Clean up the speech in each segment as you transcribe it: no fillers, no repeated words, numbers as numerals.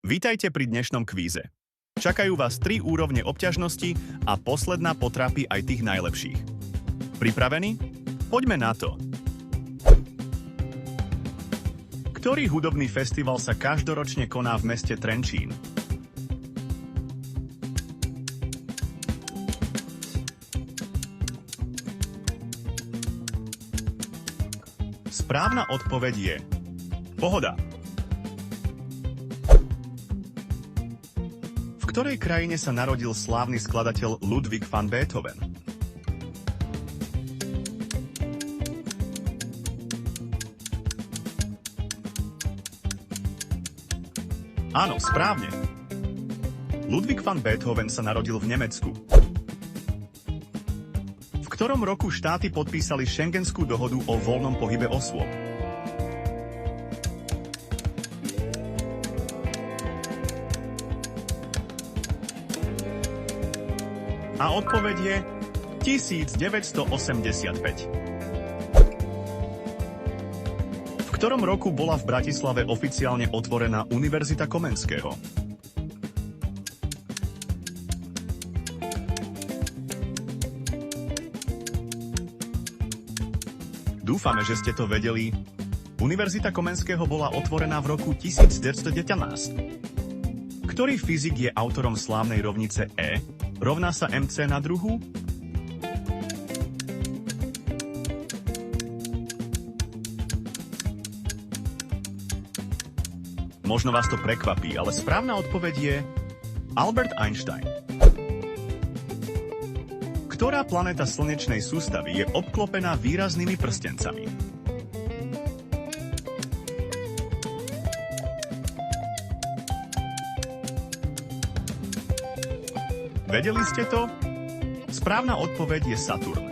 Vítajte pri dnešnom kvíze. Čakajú vás 3 úrovne obťažnosti a posledná potrápi aj tých najlepších. Pripravení? Poďme na to. Ktorý hudobný festival sa každoročne koná v meste Trenčín? Správna odpoveď je Pohoda. V ktorej krajine sa narodil slávny skladateľ Ludwig van Beethoven? Áno, správne. Ludwig van Beethoven sa narodil v Nemecku. V ktorom roku štáty podpísali Schengenskú dohodu o voľnom pohybe osôb? A odpoveď je 1985. V ktorom roku bola v Bratislave oficiálne otvorená Univerzita Komenského? Dúfame, že ste to vedeli. Univerzita Komenského bola otvorená v roku 1919. Ktorý fyzik je autorom slávnej rovnice E rovná sa mc na druhú? Možno vás to prekvapí, ale správna odpoveď je Albert Einstein. Ktorá planéta slnečnej sústavy je obklopená výraznými prstencami? Vedeli ste to? Správna odpoveď je Saturn.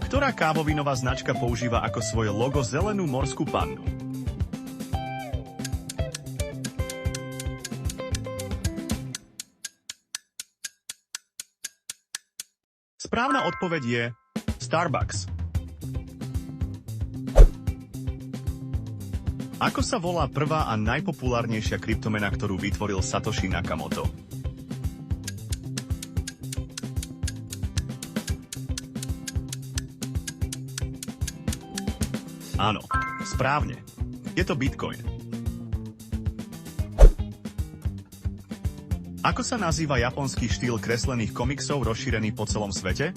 Ktorá kávovinová značka používa ako svoje logo zelenú morskú pannu? Správna odpoveď je Starbucks. Ako sa volá prvá a najpopulárnejšia kryptomena, ktorú vytvoril Satoshi Nakamoto? Áno, správne. Je to Bitcoin. Ako sa nazýva japonský štýl kreslených komiksov rozšírený po celom svete?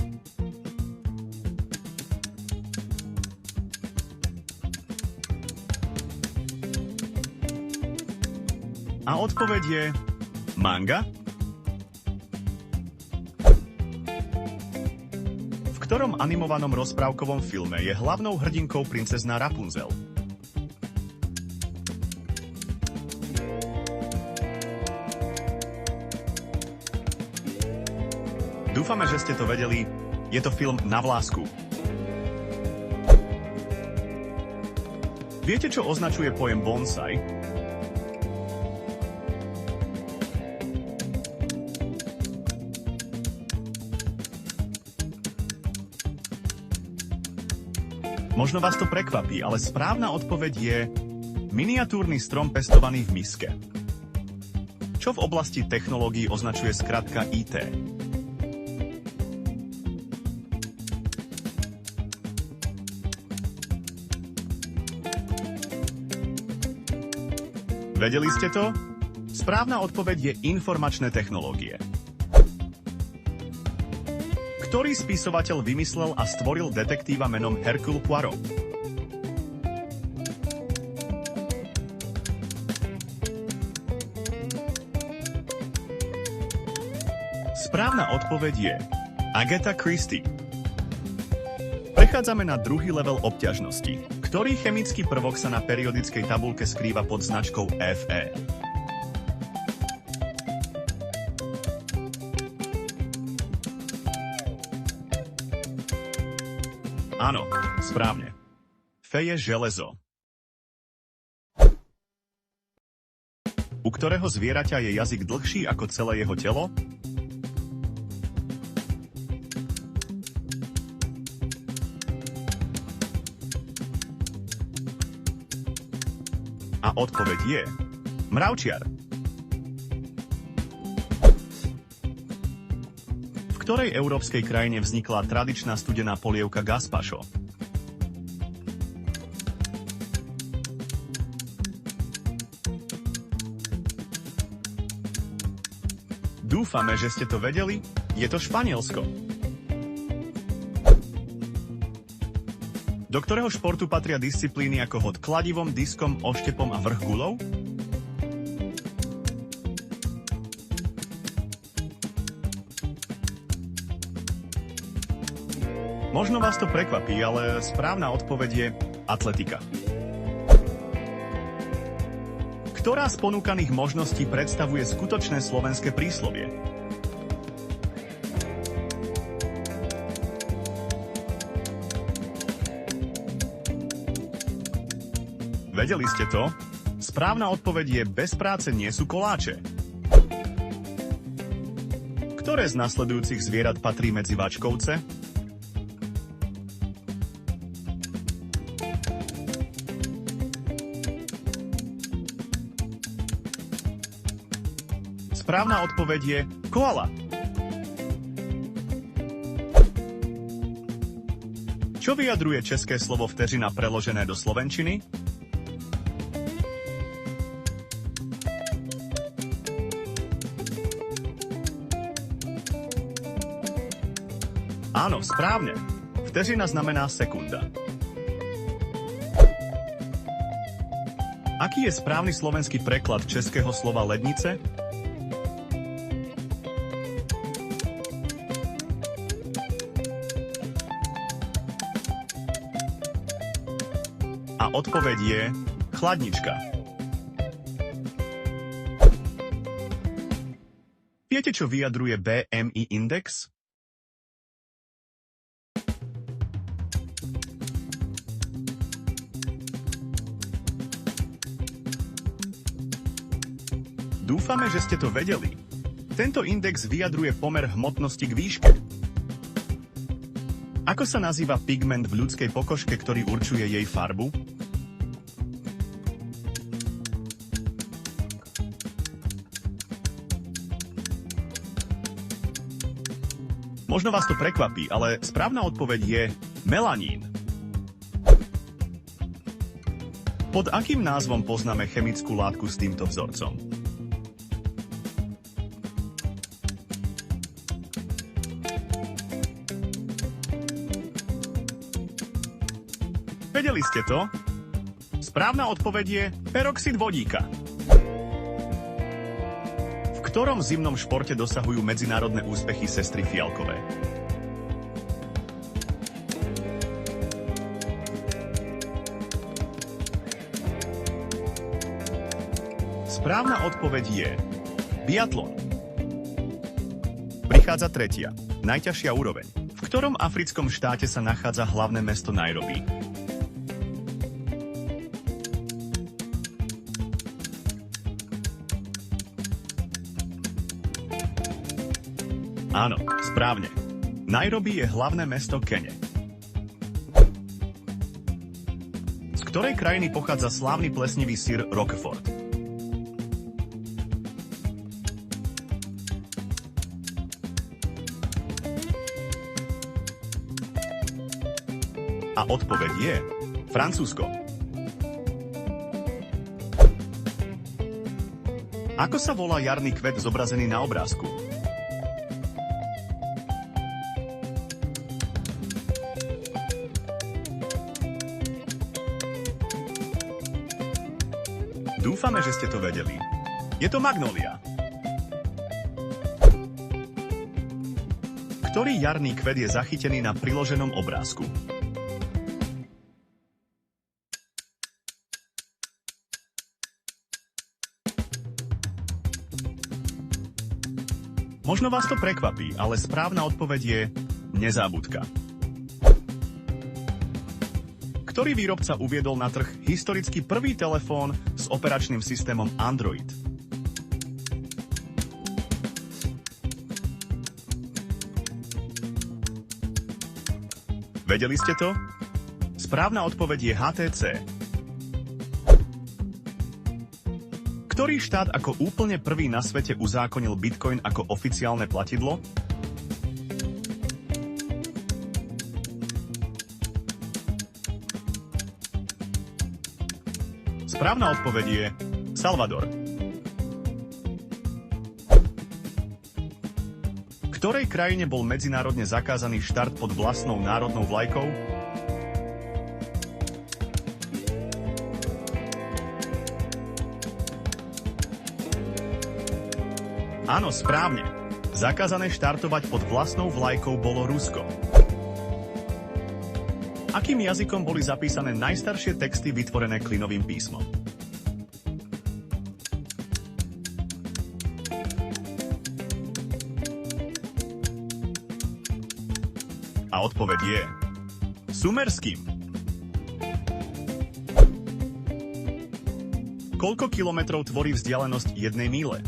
A odpoveď je manga? V ktorom animovanom rozprávkovom filme je hlavnou hrdinkou princezná Rapunzel? Dúfame, že ste to vedeli. Je to film Na vlásku. Viete, čo označuje pojem bonsai? Možno vás to prekvapí, ale správna odpoveď je miniatúrny strom pestovaný v miske. Čo v oblasti technológií označuje skratka IT? Vedeli ste to? Správna odpoveď je informačné technológie. Ktorý spisovateľ vymyslel a stvoril detektíva menom Hercule Poirot? Správna odpoveď je Agatha Christie. Prechádzame na druhý level obťažnosti. Ktorý chemický prvok sa na periodickej tabuľke skrýva pod značkou Fe? Áno, správne. Fe je železo. U ktorého zvieraťa je jazyk dlhší ako celé jeho telo? A A odpoveď je mravčiar. V ktorej európskej krajine vznikla tradičná studená polievka gazpacho? Dúfame, že ste to vedeli. Je to Španielsko. Do ktorého športu patria disciplíny ako hod kladivom, diskom, oštepom a vrch guľou? Možno vás to prekvapí, ale správna odpoveď je atletika. Ktorá z ponúkaných možností predstavuje skutočné slovenské príslovie? Vedeli ste to? Správna odpoveď je bez práce nie sú koláče. Ktoré z nasledujúcich zvierat patrí medzi vačkovce? Správna odpoveď je koala. Čo vyjadruje české slovo vteřina preložené do slovenčiny? Áno, správne. Vteřina znamená sekunda. Aký je správny slovenský preklad českého slova lednice? A odpoveď je chladnička. Viete, čo vyjadruje BMI index? Dúfame, že ste to vedeli. Tento index vyjadruje pomer hmotnosti k výške. Ako sa nazýva pigment v ľudskej pokožke, ktorý určuje jej farbu? Možno vás to prekvapí, ale správna odpoveď je melanín. Pod akým názvom poznáme chemickú látku s týmto vzorcom? Vedeli ste to? Správna odpoveď je peroxid vodíka. V ktorom zimnom športe dosahujú medzinárodné úspechy sestry Fialkové? Správna odpoveď je biatlon. Prichádza tretia, najťažšia úroveň. V ktorom africkom štáte sa nachádza hlavné mesto Nairobi? Áno, správne. Nairobi je hlavné mesto Kene. Z ktorej krajiny pochádza slávny plesnivý syr Roquefort? A odpoveď je Francúzsko. Ako sa volá jarný kvet zobrazený na obrázku? Dúfame, že ste to vedeli. Je to magnólia. Ktorý jarný kvet je zachytený na priloženom obrázku? Možno vás to prekvapí, ale správna odpoveď je nezábudka. Ktorý výrobca uviedol na trh historicky prvý telefón s operačným systémom Android? Vedeli ste to? Správna odpoveď je HTC. Ktorý štát ako úplne prvý na svete uzákonil Bitcoin ako oficiálne platidlo? Správna odpoveď je Salvador. Ktorej krajine bol medzinárodne zakázaný štart pod vlastnou národnou vlajkou? Áno, správne. Zakázané štartovať pod vlastnou vlajkou bolo Rusko. Akým jazykom boli zapísané najstaršie texty vytvorené klinovým písmom? A odpoveď je sumerským. Koľko kilometrov tvorí vzdialenosť jednej míle?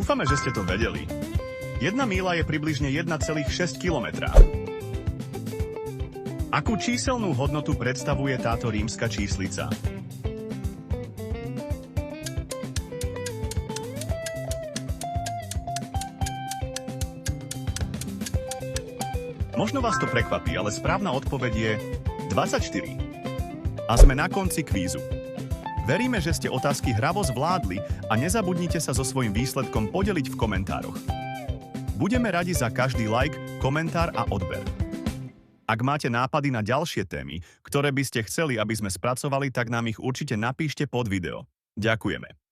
Dúfame, že ste to vedeli. Jedna míľa je približne 1,6 kilometra. Akú číselnú hodnotu predstavuje táto rímska číslica? Možno vás to prekvapí, ale správna odpoveď je 24. A sme na konci kvízu. Veríme, že ste otázky hravo zvládli a nezabudnite sa so svojím výsledkom podeliť v komentároch. Budeme radi za každý like, komentár a odber. Ak máte nápady na ďalšie témy, ktoré by ste chceli, aby sme spracovali, tak nám ich určite napíšte pod video. Ďakujeme.